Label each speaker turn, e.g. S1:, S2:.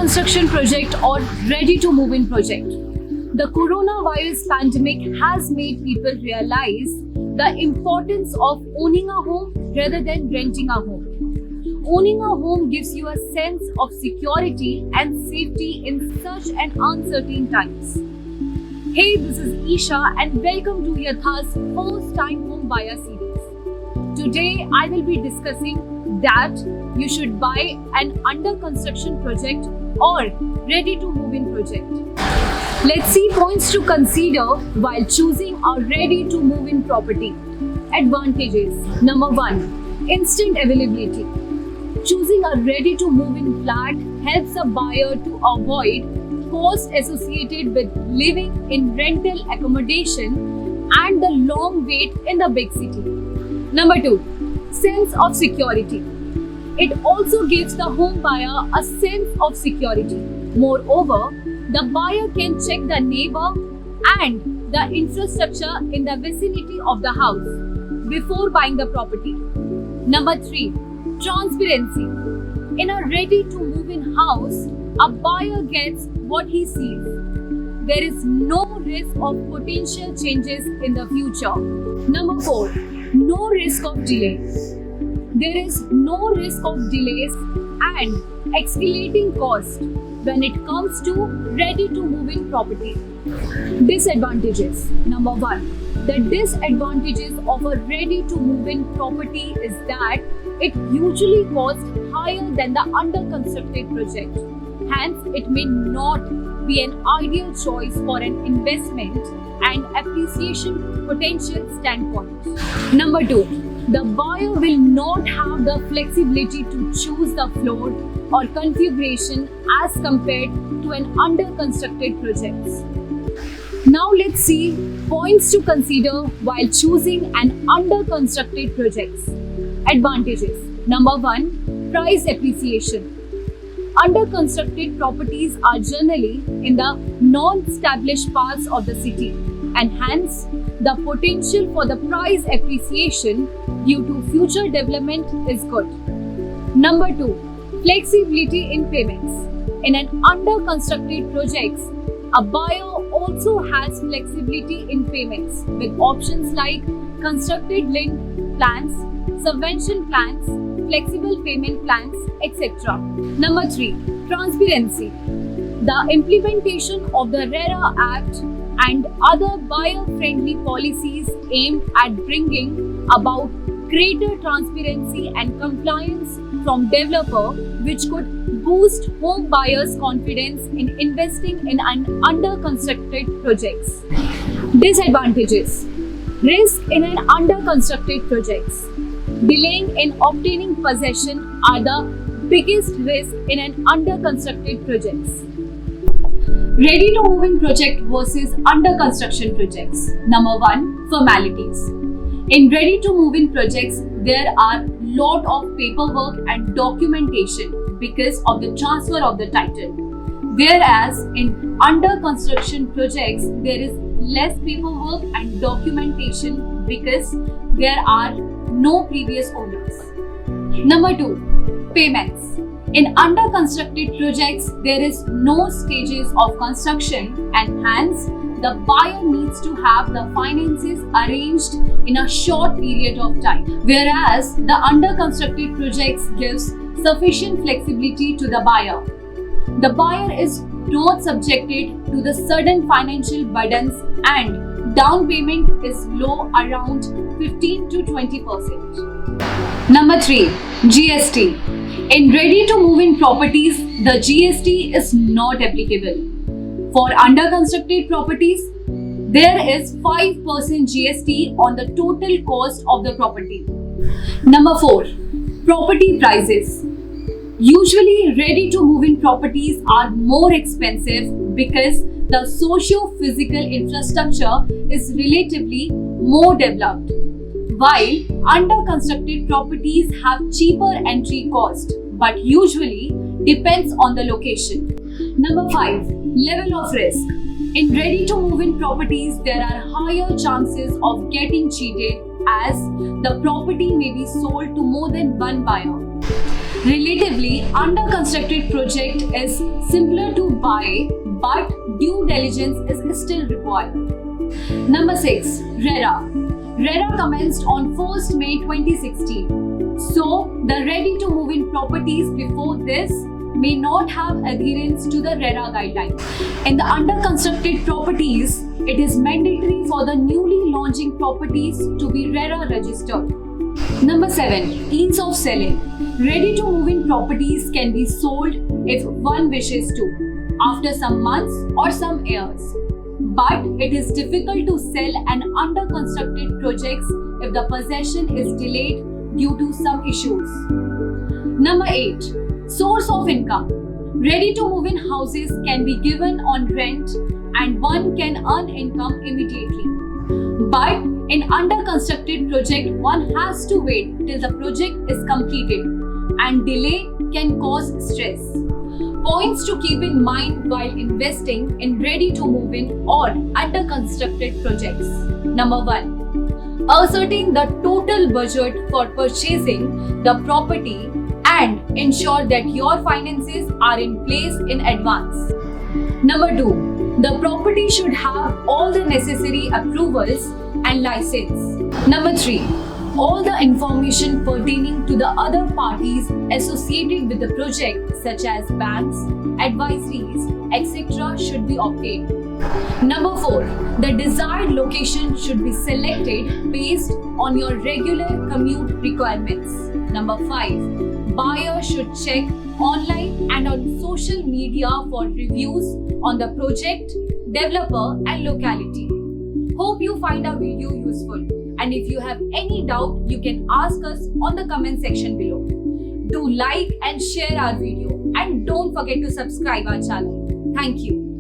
S1: construction project or ready to move in project. The coronavirus pandemic has made people realize the importance of owning a home rather than renting a home. Owning a home gives you a sense of security and safety in such an uncertain times. Hey, this is Isha and welcome to YHATAW's first time home buyer series. Today I will be discussing that you should buy an under construction project or ready to move in project. Let's see points to consider while choosing a ready to move in property. Advantages. Number 1. Instant availability. Choosing a ready to move in flat helps a buyer to avoid costs associated with living in rental accommodation and the long wait in the big city. Number 2. Sense of security. It also gives the home buyer a sense of security. Moreover, the buyer can check the neighbor and the infrastructure in the vicinity of the house before buying the property. Number 3. Transparency. In a ready to move in house, a buyer gets what he sees. There is no risk of potential changes in the future. Number 4. No risk of delay. There is no risk of delays and escalating cost when it comes to ready to move in property. Disadvantages. Number 1. The disadvantages of a ready to move in property is that it usually costs higher than the under constructed project. Hence, it may not be an ideal choice for an investment and appreciation potential standpoint. Number 2. The buyer will not have the flexibility to choose the floor or configuration as compared to an under constructed project. Now let's see points to consider while choosing an under constructed project. Advantages. Number 1. Price appreciation. Under constructed properties are generally in the non-established parts of the city and hence the potential for the price appreciation due to future development is good. Number 2. Flexibility in payments. In an under constructed project, a buyer also has flexibility in payments with options like constructed linked plans, subvention plans, flexible payment plans, etc. Number 3. Transparency. The implementation of the RERA Act and other buyer-friendly policies aimed at bringing about greater transparency and compliance from developer, which could boost home buyers' confidence in investing in an under constructed projects. Disadvantages. Risk in an under constructed projects. Delaying in obtaining possession are the biggest risk in an under constructed projects. Ready to move in project versus under construction projects. Number 1. Formalities. In ready to move in projects, there are lot of paperwork and documentation because of the transfer of the title. Whereas in under construction projects, there is less paperwork and documentation because there are no previous owners. Number 2. Payments. In under constructed projects, there is no stages of construction and hence the buyer needs to have the finances arranged in a short period of time. Whereas the under constructed projects gives sufficient flexibility to the buyer. The buyer is not subjected to the sudden financial burdens and down payment is low around 15 to 20%. Number 3. GST. In ready to move in properties, the GST is not applicable. For under constructed properties, there is 5% GST on the total cost of the property. Number 4. Property prices. Usually, ready to move in properties are more expensive because the socio-physical infrastructure is relatively more developed, while under constructed properties have cheaper entry cost but usually depends on the location. Number 5. Level of risk. In ready to move in properties, there are higher chances of getting cheated as the property may be sold to more than one buyer. Relatively, under constructed project is simpler to buy, but due diligence is still required. Number 6. RERA. RERA commenced on 1st May 2016. So, the ready to move in properties before this may not have adherence to the RERA guideline. In the under constructed properties, it is mandatory for the newly launching properties to be RERA registered. Number 7. Ease of selling. Ready to move in properties can be sold if one wishes to, after some months or some years. But it is difficult to sell an under constructed projects if the possession is delayed due to some issues. Number 8. Source of income. Ready to move in houses can be given on rent and one can earn income immediately. But in under constructed project, one has to wait till the project is completed, and delay can cause stress. Points to keep in mind while investing in ready to move in or under constructed projects. Number 1. Ascertain the total budget for purchasing the property and ensure that your finances are in place in advance. Number 2. The property should have all the necessary approvals and license. Number 3. All the information pertaining to the other parties associated with the project, such as banks, advisories, etc., should be obtained. Number 4. The desired location should be selected based on your regular commute requirements. Number 5. Buyer should check online and on social media for reviews on the project, developer, and locality. Hope you find our video useful. And if you have any doubt, you can ask us on the comment section below. Do like and share our video, and don't forget to subscribe our channel. Thank you.